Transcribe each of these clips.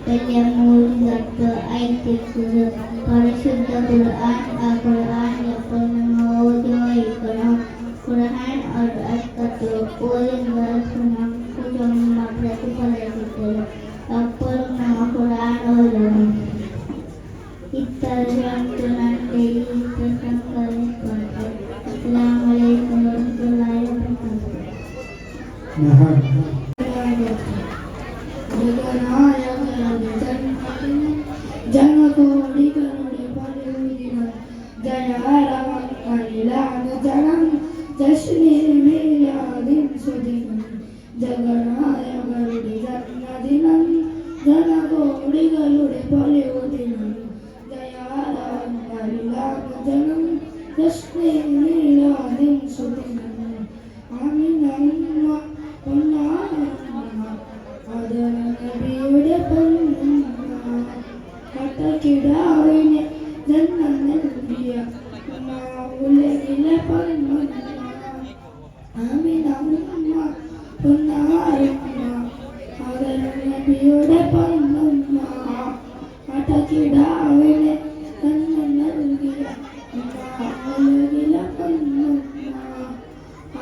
വലിയ മൂല്യങ്ങൾക്ക് അയക്കുന്നത് പരിശുദ്ധ ഖുർആൻ. ആ ഖുർആൻ എപ്പോൾ നമ്മൾ ഓതി വായിക്കണം. ഖുർആൻ ഒരു അർത്ഥത്തിൽ ഓതുന്നത് നമുക്ക് പ്രതിഫലം കിട്ടും. എപ്പോഴും നമ്മൾ ഖുർആൻ ഓതണം. ഇത്തരം നന്ദി അസ്സലാമു അലൈക്കും വറഹ്മത്തുള്ളാഹി വബറകാതുഹു. ജനകോടികളുടെ പലവിധം ജയാരമയിലാണ് ജനം ജശ്നീമിലാദിൻ സുദിനം ജഗനായകളുടെ ജന്മദിനം ജനകോടികളുടെ പലവിധം ജയാരമയിലാണ് ജനം ജശ്നീമിലാദിൻ സുദിനം ആമിനമ്മ പൊന്നാരമ്മ ആദര നബിയുടെ കിടാവിനെ ജന്മം നൽകിയ ഉലകിലെ പൊന്മുന്ന ആമിനമ്മ പൊന്നാരമ്മ ആദര നബിയുടെ പൊന്മുന്ന കിടാവിനെ ജന്മം നൽകിയ ഉലകിലെ പൊന്മുന്ന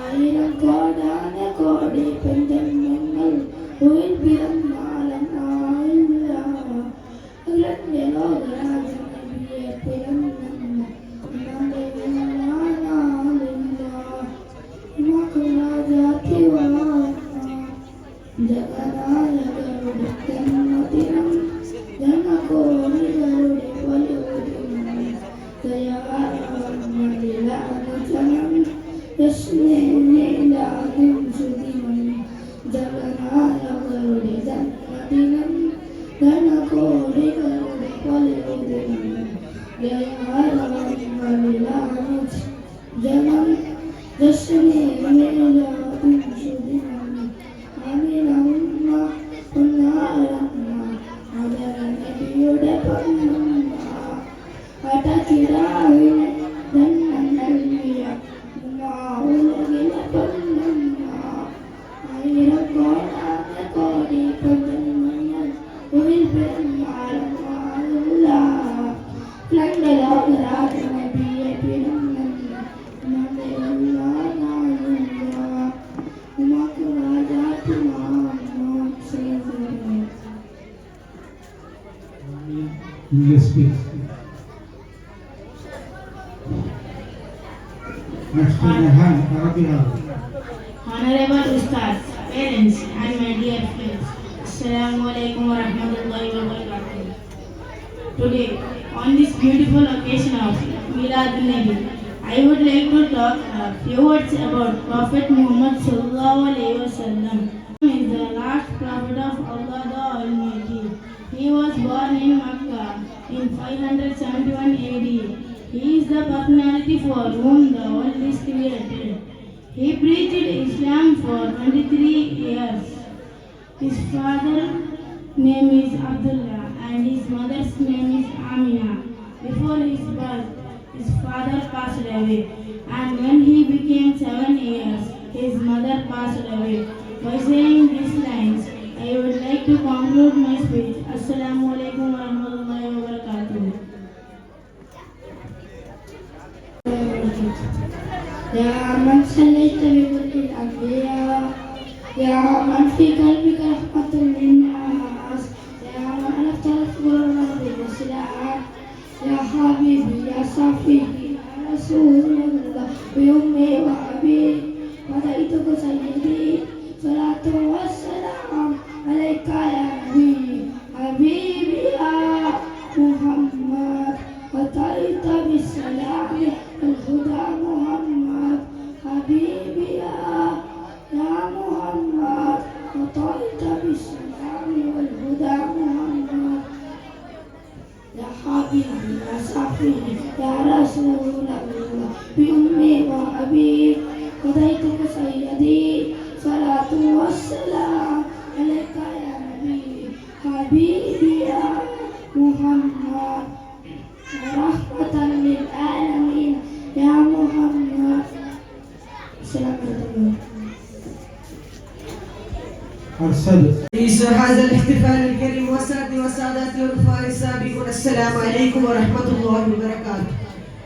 ആയിരം കോടാന കോടി പെൺജന്മങ്ങൾ ഉയിൽ പിറന്നാലും ആയില്ല ലോകരാജനബിയെ പിറന്ന ജഗനായകരുടെ ജന്മദിനം ജനകോടികളുടെ പലവിധം ജയാരമയിലാണ് ജശ്നീമിലാദിൻ സുദിനം ജഗനായകരുടെ ജന്മദിനം ജനകോടികളുടെ പലവിധം ജയാരമയിലാണ് ജനം ജശ്നീമിലാദിൻ സുദിനം ആമിനമ്മ പൊന്നാരമ്മ ആദര നബിയുടെ പൊന്മുന്ന കിടാവിനെ ജന്മം നൽകിയ ഉലകിലെ പൊന്മുന്ന ആയിരം കോടാന കോടി പെൺജന്മങ്ങൾ ഉയിൽ പിറന്നാലും ലോകരാജനബിയെ പിറന്ന English speak. Next in the hand, Arabic. Honorable Ustads, parents and my dear friends, Assalamu alaikum wa rahmatullahi wa barakatuh. Today, on this beautiful occasion of Milad Nabi, I would like to talk a few words about Prophet Muhammad sallallahu alaihi wasallam. He is the last prophet of Allah the Almighty. He was born in Makkah in 571 AD. He is the personality for whom the world is created. He preached Islam for 23 years. His father's name is Abdullah and his mother's name is Amina. Before his birth, his father passed away, and when he became 7 years, his mother passed away. By saying these lines, I would like to conclude my speech. Assalamu alaikum wa rahmatullahi wa barakatuh. يا من صليت بكل الأنبياء يا من في قلبك رحمة للناس يا من ألفت القرآن بالإسلام يا حبيبي يا صفيي يا رسول الله بأمي وأبي ودعيتك سيدي صلاة والسلام عليك يا نبي حبيبي يا محمد وطريت بالسلام الهدى محمد حبيبي يا محمد وطريت بالسلام والهدى محمد يا حبيبي يا صفي يا رسول الله بأمي وأبي ودعيتك سيدي صلاة والسلام عليك يا نبي حبيبي يا محمد رحمة للعالمين يا محمد. السلام عليكم. الصدق. في هذا الاحتفال الكريم والصلاة والسلام سادتي ورفاق السابقون السلام عليكم ورحمة الله وبركاته.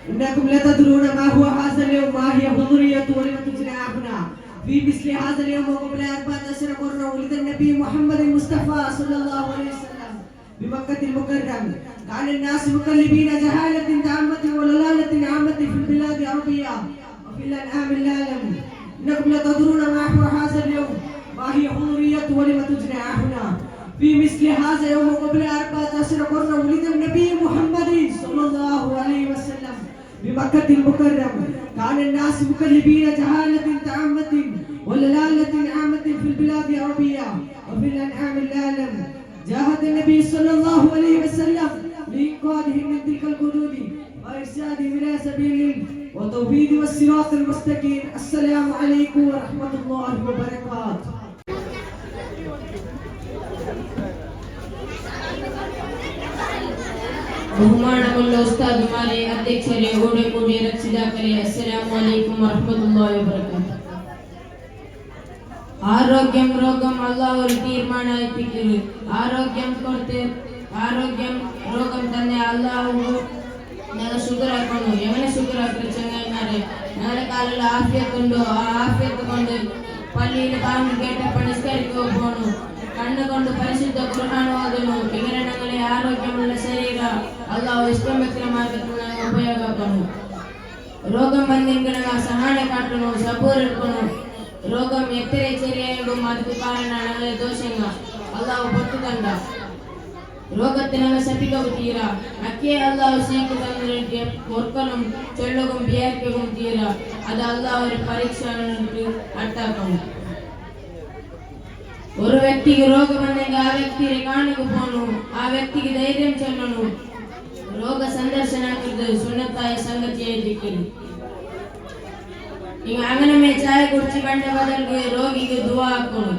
إنكم لتدرون ما هو هذا اليوم، ما هي حضورية ولم تجنى هنا في مثل هذا اليوم وقبل 14 مرة ولد النبي محمد المصطفى صلى الله عليه وسلم بمكة المكرم. كان الناس مقلبين جهالة تامة وضلالة عامة في البلاد العربية وفي الأنعام العالم. إنكم لتدرون ما هو هذا اليوم، ما هي حضورية ولم تجنى هنا في مثل هذا اليوم وقبل 14 مرة ولد النبي محمد صلى الله عليه وسلم بمكة المكرم. كان الناس مقلبين جهالة تامة وضلالة عامة في البلاد العربية وفي الأنعام العالم. جاهد النبي صلى الله عليه وسلم لإنقاذهم من تلك الحدود وإرشادهم إلى سبيل وتوحيد والصراط المستقيم. السلام عليكم ورحمة الله وبركاته. ബഹുമാനമുള്ള ഉസ്താദുമാരെ, അധ്യക്ഷരെ, ഓടെ കൂടിയ രക്ഷിതാക്കളെ, അസ്സലാമു അലൈക്കും വറഹ്മത്തുള്ളാഹി വബറകാതുഹു. ആരോഗ്യം രോഗം അല്ലാഹ് ഒരു തീരുമാനമായിപ്പിക്കരുത്. ആരോഗ്യം രോഗം തന്നെ അല്ലാഹു ഞങ്ങൾ ശുക്രാക്കണം. എങ്ങനെ ശുക്രാക്കണം ചങ്ങന്മാരെ? ഞങ്ങളുടെ കാലിൽ ആഫിയത്തുണ്ടോ? ആ ആഫിയത്ത് കൊണ്ട് പള്ളിയിൽ ബാങ്ക് കേട്ടപ്പോൾ നിസ്കരിക്കുക പോകണം, കണ്ണുകൊണ്ട് പരിശുദ്ധ ഖുർആൻ ഓതുന്നു. ഇങ്ങനെ ഞങ്ങളെ ആരോഗ്യമുള്ള ശരീരം അല്ലാഹു ഇഷ്ടമെത്ര മാർഗത്തിൽ ഞങ്ങൾ ഉപയോഗമാക്കണം. രോഗം ಬಂದಿನ ಸಹನೆ ಕಾಟನು ಸಬೂರ್ ಇಟ್ಕೊನು. ರೋಗಂ ಎತ್ತರೆ ചെറിയായതും ಅದಕ್ಕೆ ಕಾರಣ ഞങ്ങളെ ദോഷങ്ങൾ അല്ലാഹു പൊട്ടുതണ്ട. രോഗത്തിന് ശപിക്കവും തീര അക്കേ അല്ലാഹു സീക്ക് തന്നിട്ട് ഒർക്കലും ചൊല്ലകും ബിയാക്കവും തീര. അത് അല്ലാഹു ഒരു പരീക്ഷ അട്ടാക്കണം. ഒരു വ്യക്തിക്ക് രോഗം വന്നെങ്കിൽ ആ വ്യക്തിയെ കാണുക പോണു, ആ വ്യക്തിക്ക് ധൈര്യം ചൊല്ലണു. രോഗ സന്ദർശനക്കുന്നത് സുന്നത്തായ സംഗതിയായിരിക്കും. അങ്ങനെ ചായ കുടിച്ച് കണ്ട ബദൽക്ക് രോഗിക്ക് ദുആ ആക്കണം.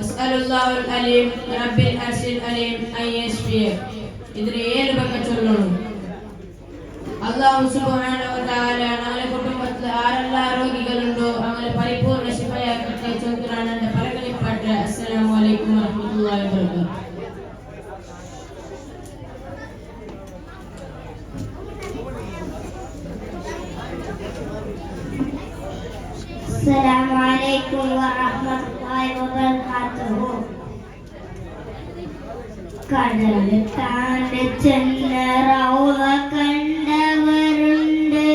അസ്അലുല്ലാഹുൽ അലീം റബ്ബിൽ അർശിൽ അലീം അൻ യശ്ഫിയ. ഇതിന് 7 വക ചൊല്ലണം. അല്ലാഹു സുബ്ഹാനഹു വ തആല ഞങ്ങളുടെ കുടുംബത്തിൽ ആരെല്ലാം രോഗികളുണ്ടോ അവരെ പരിപൂർണ്ണ ശിഫയാക്കട്ടെ. ചൊല്ലുകയാണ് എൻ്റെ പലകളിപ്പാട്ട്. അസ്സലാമു അലൈക്കും വറഹ്മത്തുള്ളാഹി വബറകാതുഹു. السلام عليكم ورحمة الله وبركاته. കടൽ താണ്ടി ചെന്ന റൗള കണ്ടവരുണ്ട്,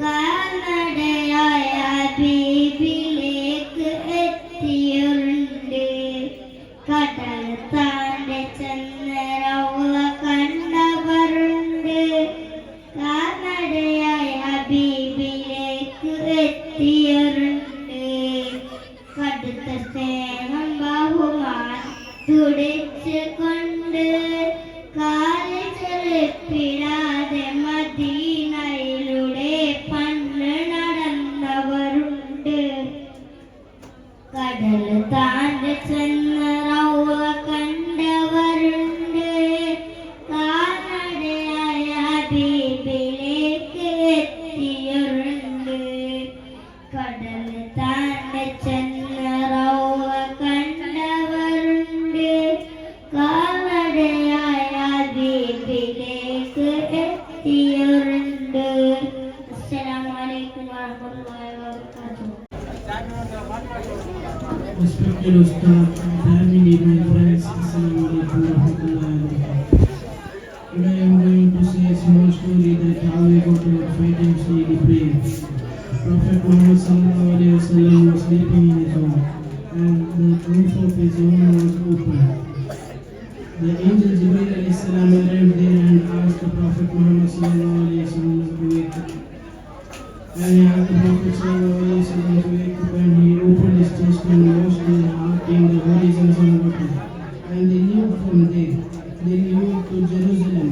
കാൽനടയായ ഹബീബിലേക്ക് എത്തിയുണ്ട്. കടൽ താണ്ടി ചെന്ന റൗള കണ്ടവരുണ്ട്, കാൽനടയായ ഹബീബിലേക്ക് എത്തിയുണ്ട്. കടുത്ത സ്നേഹം ബഹുമാൻ തുടിച്ച് കൊണ്ട് കാല് ചെറുപ്പിടാതെ മദീനയിലൂടെ പണ്ട് നടന്നവരുണ്ട്. കടൽ താണ്ടി ചെന്ന റൗള കണ്ടവരുണ്ട്, കാൽനടയായ ഹബീബിലേക്ക് എത്തിയുണ്ട്. കടൽ താണ്ടി ചെന്ന റൗള കണ്ടവരുണ്ട്, കാൽനടയായ ഹബീബിലേക്ക് എത്തിയുണ്ട്. അസ്സലാമു അലൈക്കും വറഹ്മത്തുള്ളാഹി വബറകാതുഹു. Respected Ustad, family, my friends, Assalamu alaikum warahmatullahi wabarakatuh. Today I am going to say a small story that how we got our 5 times daily prayer. Prophet Muhammad sallallahu alaihi wasallam was sleeping in his home and the roof of his home was open. The angel Jibreel alayhi salam arrived there and asked the Prophet Muhammad sallallahu alaihi wasallam to wake up. And he asked the Prophet sallallahu alaihi wasallam to wake up, and he opened his chest and washed his heart in the horizons and water. And they moved from there. They moved to Jerusalem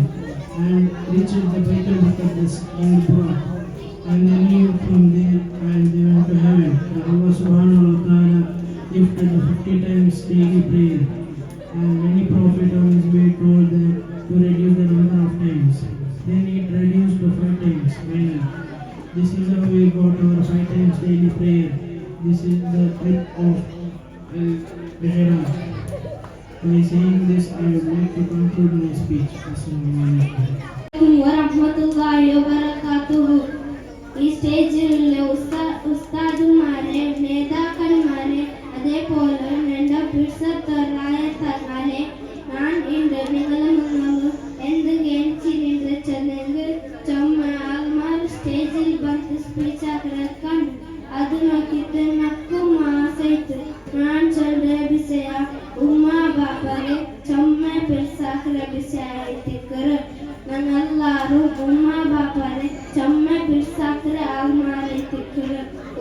and reached the Baitul Maqdis in Burak. And they moved from there and they went to heaven. And Allah subhanahu wa ta'ala lifted the 50 times daily prayer. And many prophets on his way told them to reduce the number of times. Then it reduced to 5 times. Finally, this is how we got our 5 times daily prayer. This is the trip of Al-Mi'raj. By saying saying this, I would like to conclude my speech. Assalamu alaikum. വറഹ്മത്തുള്ളാഹി വബറകാതുഹു. ഈ സ്റ്റേജിലുള്ള ഉസ്താദുമാരെ, നേതാക്കന്മാരെ, അതേപോലെ എൻ്റെ പിഴ്സത്തറായത്താലെ ഞാൻ ഇன்று നിങ്ങളുടെ എന്ത് ഗെയിംസിനിಂದ ಚೆನ್ನಂಗೆ ಚಮ್ಮ ಆಲ್ಮಾರ್ ಸ್ಟೇಜಿൽ ಬಂದು ಸ್ಪೀಚ್ ಹಾಕರಕನ್ ಅದು ನೋಕಿತ್ತು ನಕ್ಕು ಮಾಸೈತು ನಾನು ಚಲ್ರೆ ಬಿಸೆಯ ಉಮ್ಮಾ ಬಾಬರೆ ಚಮ್ಮ ಪಿರ್ಸಾಕರ ಬಿಸೆಯ ಐತಿಕರ ನನ್ನೆಲ್ಲರೂ ಉಮ್ಮಾ ಬಾಬರೆ ಚಮ್ಮ ಪಿರ್ಸಾಕರ ಆಲ್ಮಾರ್ ಐತಿಕರ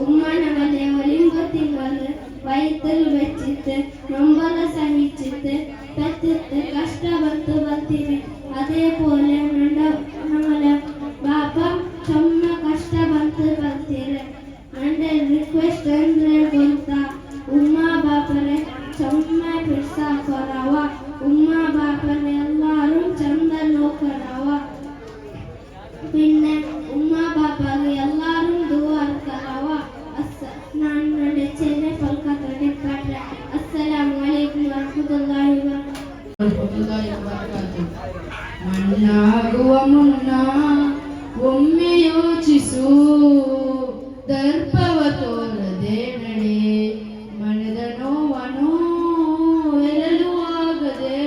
ಉಮ್ಮ ನಗಲೆ ಒಲಿಂಗೊ ತಿಂಗಳು വയറ്റിൽ വെച്ചിട്ട് നൊമ്പല സഹിച്ചിട്ട് പെറ്റിട്ട് കഷ്ടപ്പെട്ട് വന്നിന് അതേപോലെ നമ്മളെ ബാപ്പ ചുമ്മ കഷ്ടപ്പെട്ട് വന്നിന് എൻ്റെ റിക്വസ്റ്റ് ಅಂದ್ರೆ ಗೊತ್ತಾ ಉಮ್ಮ ಬಾಪರೆ ಚುಮ್ಮ ಪಿರ್ಸಾಕರವ ಉಮ್ಮ ಬಾಪರೆ ಎಲ್ಲರೂ ಚಂದ ನೋಕರವ പിന്നെ ഉമ്മ ബാപ്പಗೆ ಎಲ್ಲರೂ ದುಆರ್ಕರವ ನಾನು ನನ್ನ ಚೆನ್ನೈ ಕೋಲ್ಕತ್ತಾಗೆ ಕಟ್ರೆ ಅಸ್ಸಲಾಮು ಅಲೈಕುಂ ವರಹಮತುಲ್ಲಾಹಿ ವಬರಕಾತುಹು. ಮಣ್ಣಾಗುವ ಮುನ್ನ ಒಮ್ಮೆ ಯೋಚಿಸು, ದರ್ಪವ ತೋರದೆ ನಡೆ, ಮನದ ನೋವನು ಎರಲು ಆಗದೆ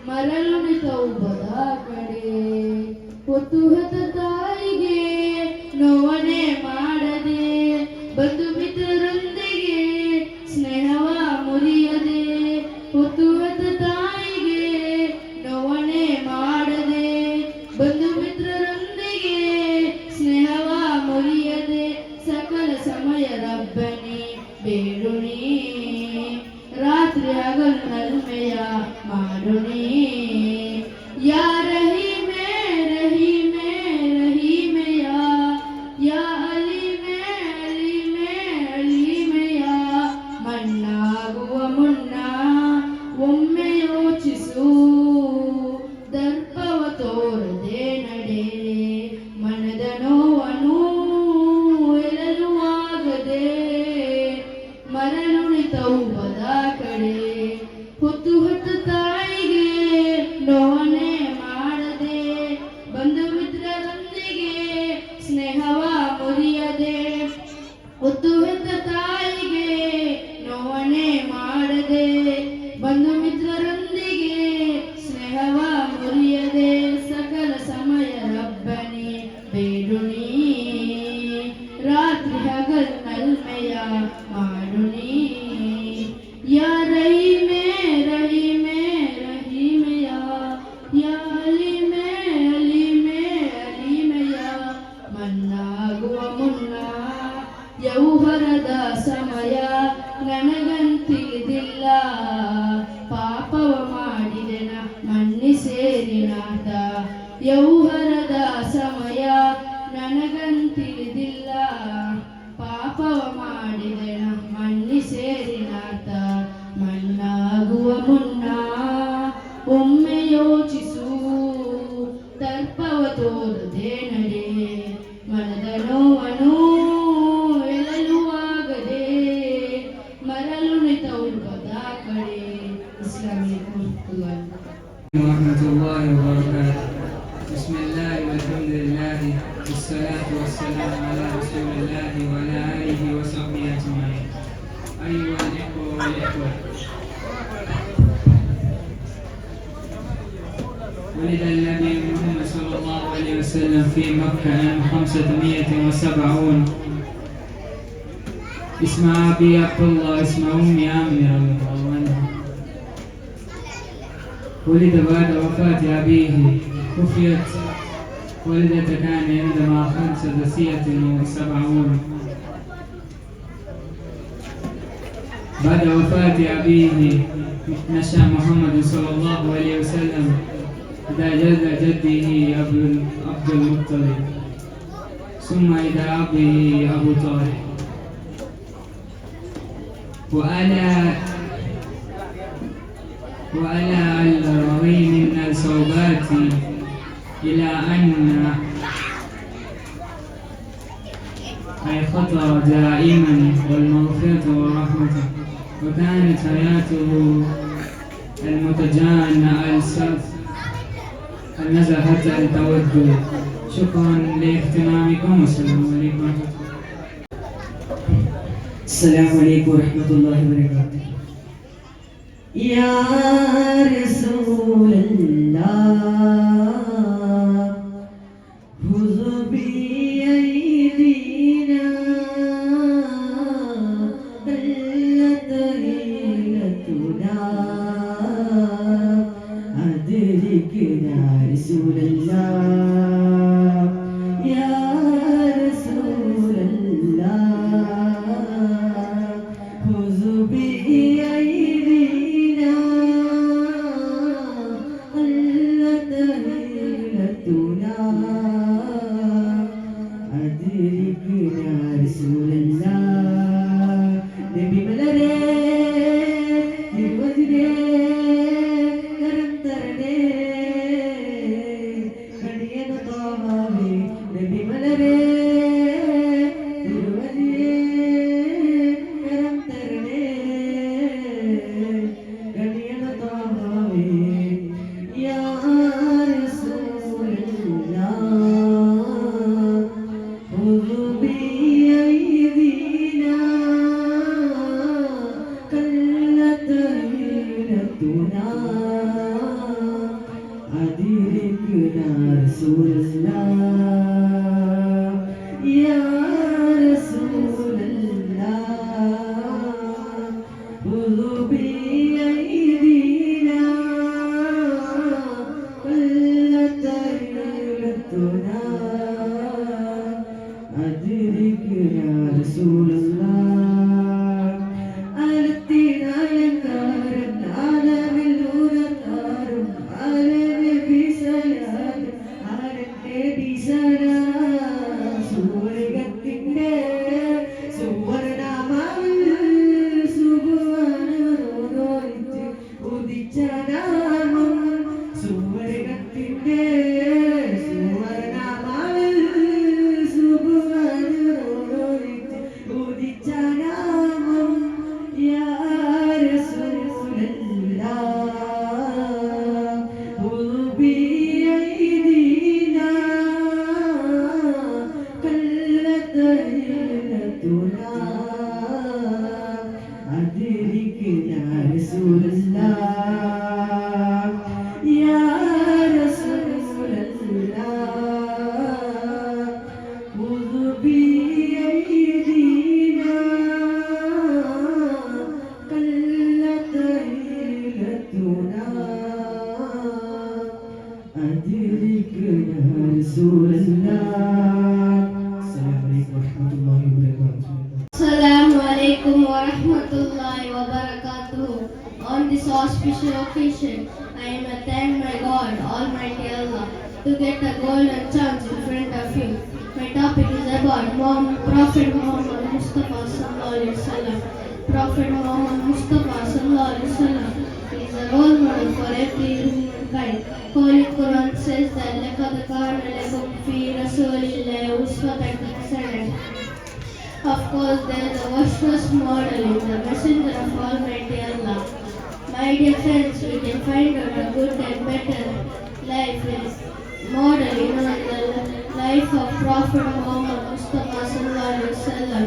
ಮರಳು ತೌಬದ ಕಡೆ. ಕುತೂಹತ ತಾಯಿಗೆ ನೋವನೆ ಮಾಡದೆ, ಬಂಧು ಮಿತ್ರರೊಂದಿಗೆ ಸ್ನೇಹವ ಮುರಿಯದೆ. ಕುತೂಹತ ತಾಯಿಗೆ ನೋವನೆ ಮಾಡದೆ, ಬಂಧು ಮಿತ್ರರೊಂದಿಗೆ ಸ್ನೇಹವ ಮುರಿಯದೆ. ಸಕಲ ಸಮಯ ರಬ್ಬನಿ ಬೇಡುನಿ, ರಾತ್ರಿ ಹಗಲು ನಲ್ಮೆಯ ಮಾಡುನಿ. ಯಾ ರಹೀಮೆ ರಹೀಮೆ ರಹೀಮೆಯ, ಯಾ ಅಲೀಮೆ ಅಲೀಮೆ ಅಲೀಮೆಯ. ಮಣ್ಣಾಗುವ ಮುನ್ನ ಒಮ್ಮೆ ಯೋಚಿಸು, ದರ್ಪವ ತೋರದೆ ನಡೆ, ಮನದ ನೋವನು ಎರಲು ಆಗದೆ ಮರಳುಣಿ ತೌಬದ ಕಡೆ. ಕುತೂಹತ ತಾಯಿಗೆ ನೋವನೆ ಮಾಡದೆ, ಬಂಧು ಮಿತ್ರರೊಂದಿಗೆ ಸ್ನೇಹವ ಮುರಿಯದೆ. ಕುತೂಹತ ತಾಯಿಗೆ ನೋವನೆ ಮಾಡದೆ, ಬಂಧು ಮಿತ್ರರೊಂದಿಗೆ ಸ್ನೇಹವ ಮುರಿಯದೆ. ಸಕಲ ಸಮಯ ರಬ್ಬನಿ ಬೇಡುನಿ, ರಾತ್ರಿ ಹಗಲು ನಲ್ಮೆಯ ಮಾಡುನಿ. ಯಾ ರಹೀಮೆ ರಹೀಮೆ ರಹೀಮೆಯ, ಯಾ ಅಲೀಮೆ ಅಲೀಮೆ ಅಲೀಮೆಯ. ಮಣ್ಣಾಗುವ ಮುನ್ನ ಯೌವನದ ಸಮಯ ನನಗಂತಿಳಿದಿಲ್ಲ, ಪಾಪವ ಮಾಡಿದೆನ ಮನ್ನಿಸೇರಿನಾಥ. ಯೌವನದ ಸಮಯ ನನಗಂತಿಳಿದಿಲ್ಲ, ಪಾಪವ ಮಾಡಿದೆನ ಮನ್ನಿಸೇರಿನಾಥ. ಮಣ್ಣಾಗುವ ಮುನ್ನ ಒಮ್ಮೆ ಯೋಚಿಸು, ದರ್ಪವ ತೋರದೆ ನಡೆ, ಮನದ ನೋವನು ಎರಲು ಆಗದೆ ಮರಳುಣಿ ತೌಬದ ಕಡೆ. ಅಸ್ಸಲಾಮು ಅಲೈಕುಂ ವರಹಮತುಲ್ಲಾಹಿ ವಬರಕಾತುಹು. ಬಿಸ್ಮಿಲ್ಲಾಹಿ ವಲ್ಹಮ್ದುಲಿಲ್ಲಾಹಿ ವಸ್ಸಲಾತು ವಸ್ಸಲಾಮು ಅಲಾ ರಸೂಲಿಲ್ಲಾಹಿ ವಅಲಾ ಆಲಿಹಿ ವಸಹ್ಬಿಹಿ ಅಜ್ಮഈನ್. ಅಯ್ಯುಹಲ್ ಇಖ್ವಾ ವಲ್ ಇಖ್ವತ್. ولد النبي محمد صلى الله عليه وسلم في مكة عام 570. اسم أبي عبد الله، اسم أمي آمنة رضي الله عنها. ولد بعد وفاة أبيه، توفيت والدته كان عندما 75. بعد وفاة أبيه نشأ محمد صلى الله عليه وسلم إلى جده عبد المطلب، ثم إلى أبيه أبو طالب. وألا الروي من الصوبات إلى أن أي خطر دائما والمغفرة والرحمة. وكانت حياته المتجانة النزهة التودد. شكرا لاهتمامكم والسلام عليكم. السلام عليكم ورحمة الله وبركاته. يا رسول الله خذ بأيدينا قلت هيلتنا أدركنا رسول الله يا رسول الله خذ بأيدينا قلت هيلتنا أدركنا رسول الله نبي ملري തിരുവതിരേ കരം തരണേ കടിയന താവേ നബി മലരേ തിരുവതിരേ കരം തരണേ കടിയന താവേ യാ റസൂലല്ലാഹ് ഖുദ് ബിയദീനാ قلت هيلتنا أدركنا رسول الله يا رسول الله خذ بأيدينا قلت هيلتنا أدركنا رسول الله أدركنا رسول الله يا رسول الله خذ بأيدينا قلت هيلتنا أدركنا رسول الله. السلام عليكم ورحمة الله وبركاته. Assalamu alaikum wa rahmatullahi wa barakatuh. On this auspicious occasion, I am thank my God, Almighty Allah, to get a golden chance in front of you. My topic is about Prophet Muhammad Mustafa sallallahu alaihi wasallam. Prophet Muhammad Mustafa sallallahu alaihi wasallam is a role model for every humankind. Holy Quran says that لَقَدْ كَانَ لَكُمْ فِي رَسُولِ اللَّهِ أُسْوَةٌ حَسَنَةٌ. Of course, there is a virtuous model in the messenger of Almighty Allah. My dear friends, we can find out a good and better life is model in the life of Prophet Muhammad Mustafa sallallahu alaihi wasallam.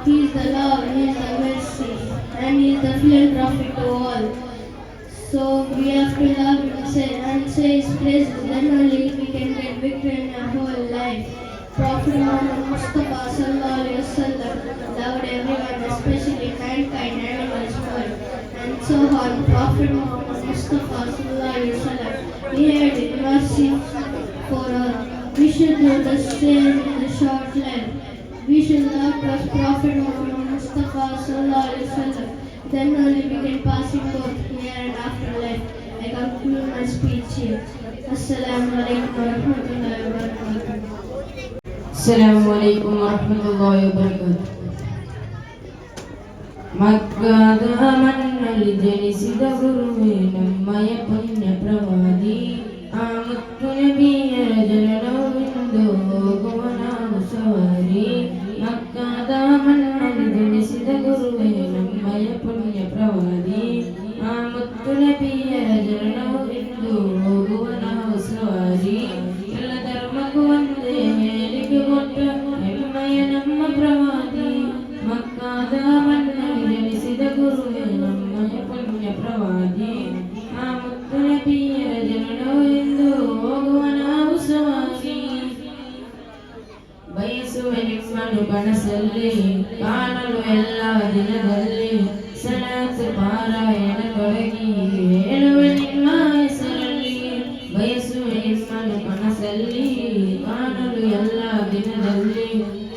He is the love, he is the mercy, and he is the philanthropy to all. So we have to love him and say his praises, then only we can get victory in our whole life. Prophet Muhammad Mustafa sallallahu alaihi wasallam loved everyone, especially mankind, animals, birds, and so on. Prophet Muhammad Mustafa sallallahu alaihi wasallam, he had mercy for all. We should do the same in the short life. We should love Prophet Muhammad Mustafa sallallahu alaihi wasallam. Then only we can pass him both here and afterlife. I conclude my speech here. Assalamu alaikum wa rahmatullahi wa barakatuh. السلام عليكم ورحمة الله وبركاته. മക്കാത Mannal ജനിസിത ഗുരുവേ നമ്മയ പുണ്യ പ്രവാദി ആമത്തു നബിയ ജനനവിന്ദോ ഗോനാമു സവാരി മക്കാത മണ്ണൽ ജനിസിത ഗുരുവേ നമ്മയ പുണ്യ പ്രവാദി ആമത്തു ಮುತ್ತು ನಬಿಯರ ಜನನವೆಂದು ಹೋಗುವ ನಾವು ಸವಾರಿ ಎಲ್ಲ ಧರ್ಮಕ್ಕೂ ಒಂದೇ ಹೇಳಿಕೆ ಕೊಟ್ಟ ಹೆಮ್ಮೆಯ ನಮ್ಮ ಪ್ರವಾದಿ ಮಕ್ಕಾದ ಮಣ್ಣಲ್ಲಿ ಜನಿಸಿದ ಗುರುವೇ ನಮ್ಮಯ ಪುಣ್ಯ ಪ್ರವಾದಿ ಆ ಮುತ್ತು ನಬಿಯರ ಜನನವೆಂದು ಹೋಗುವ ನಾವು ಸವಾರಿ ಬಯಸುವ ನಿಮ್ಮನ್ನು ಕನಸಲ್ಲಿ ಕಾಣಲು ಎಲ್ಲ ದಿನದಲ್ಲಿ ಸಲಾತ್ ಪಾರಾಯಣ ತೊಡಗಿ ಹೇಳುವೆ ನಿಮ್ಮ ಹೆಸರಲ್ಲಿ ಬಯಸುವ ನಿಮ್ಮನ್ನು ಕನಸಲ್ಲಿ ಕಾಣಲು ಎಲ್ಲ ದಿನದಲ್ಲಿ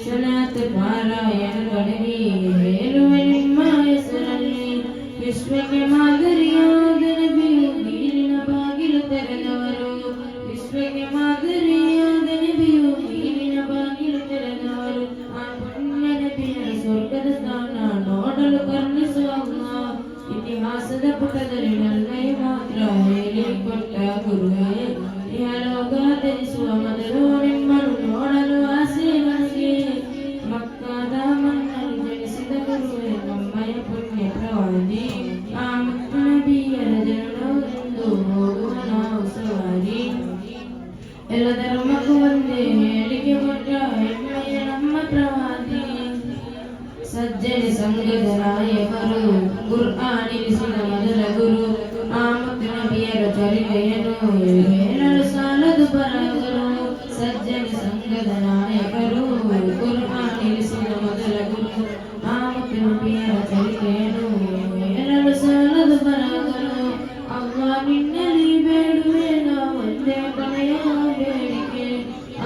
ಸಲಾತ್ ಪಾರಾಯಣ ತೊಡಗಿ ಹೇಳುವೆ ನಿಮ್ಮ ಹೆಸರಲ್ಲಿ ವಿಶ್ವಕ್ಕೆ ಮಾದರಿಯಾದ ನಬಿಯು ನೀರಿನ ಬಾಗಿಲು ತೆರೆದವರು ವಿಶ್ವಕ್ಕೆ ಮಾದರಿಯಾದ ನಬಿಯು ನೀರಿನ ಬಾಗಿಲು ತೆರೆದವರು ಆ ಪುಣ್ಯ ನಬಿಯರ ಸ್ವರ್ಗದ ಸ್ಥಾನ ನೋಡಲು ಕರುಣಿಸುವ ಇತಿಹಾಸದ ಪುಟದಲ್ಲಿ ನನ್ನಯ ಮಾತ್ರ ಹೇಳಿಕೊಟ್ಟ ಗುರುವೇ ಇಹಲೋಕ ಧರಿಸುವ ಮೊದಲು ನಿಮ್ಮನ್ನು ನೋಡಲು ಆಸೆ ನನಗೆ ಮಕ್ಕಾದ ಮಣ್ಣಲ್ಲಿ ಜನಿಸಿದ ಗುರುವೇ ನಮ್ಮಯ ಪುಣ್ಯ ಪ್ರವಾದಿ ಆ ಮುತ್ತು ನಬಿಯರ ಜನನವೆಂದು ಹೋಗುವ ನಾವು ಸವಾರಿ ಎಲ್ಲ ಧರ್ಮಕ್ಕೂ ಒಂದೇ ಹೇಳಿಕೆ ಕೊಟ್ಟ ಹೆಮ್ಮೆಯ ನಮ್ಮ ಪ್ರವಾದಿ ಸಜ್ಜನ ಸಂಘದ ನಾಯಕರು ಕುರ್ಆನಿರಿಸಿದ ಮೊದಲ ಗುರು ಆ ಮುತ್ತು ನಬಿಯರ ಚರಿತೆಯನ್ನು ಹೇಳಲು ಸಾಲದು ಬರಗರು ಸಜ್ಜನ ಸಂಘದ ನಾಯಕರು ಕುರ್ಆನಿರಿಸಿದ ಮೊದಲ ಗುರು ಆ ಮುತ್ತು ನಬಿಯರ ಚರಿತೆಯನ್ನು ಹೇಳಲು ಸಾಲದು ಬರಗರು ಅಲ್ಲಾಹ್ ನಿನ್ನಲ್ಲಿ ಬೇಡುವೆ ನಾವು ಒಂದೇ ಕೊನೆಯ ಬೇಡಿಕೆ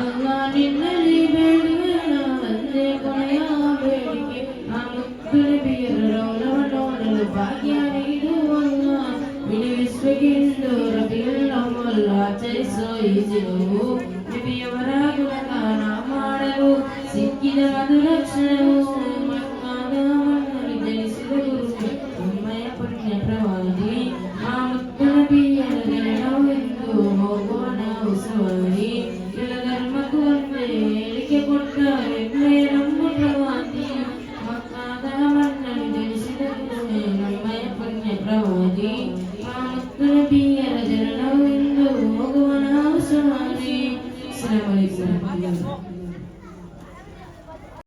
ಅಲ್ಲಾಹ್ ನಿನ್ನಲ್ಲಿ ಬೇಡುವೆ ನಾವು ಒಂದೇ ಕೊನೆಯ ಬೇಡಿಕೆ ಆ ಮುತ್ತು ನಬಿಯರ ರೌಲವ ನೋಡಲು ಭಾಗ್ಯ ನೀಡುವಲ್ಲ ಇಡೀ ವಿಶ್ವಕ್ಕೆಂದು ರಬಿಯುಲ್ ಅವ್ವಲ್ ಆಚರಿಸೋ ಈ ದಿನವು ನಬಿಯವರ ಗುಣಗಾನ ಮಾಡಲು ಸಿಕ್ಕಿದ ಮಧುರ ಕ್ಷಣವು ಮಕ್ಕಾದ ಮಣ್ಣಲ್ಲಿ ಜನಿಸಿದ ಗುರು ನಮ್ಮಯ ಪುಣ್ಯ ಪ್ರವಾದಿ ಆ ಮುತ್ತು ನಬಿಯರ ಜನನವೆಂದು ಹೋಗುವ ನಾವು ಸವಾರಿ ಎಲ್ಲ ಧರ್ಮಕ್ಕೂ ಒಂದೇ ಹೇಳಿಕೆ ಕೊಟ್ಟ ಹೆಮ್ಮೆಯ ನಮ್ಮ ಪ್ರವಾದಿ ಮಕ್ಕಾದ ಮಣ್ಣಲ್ಲಿ ಜನಿಸಿದ ಗುರುವೇ ನಮ್ಮಯ ಪುಣ್ಯ ಪ್ರವಾದಿ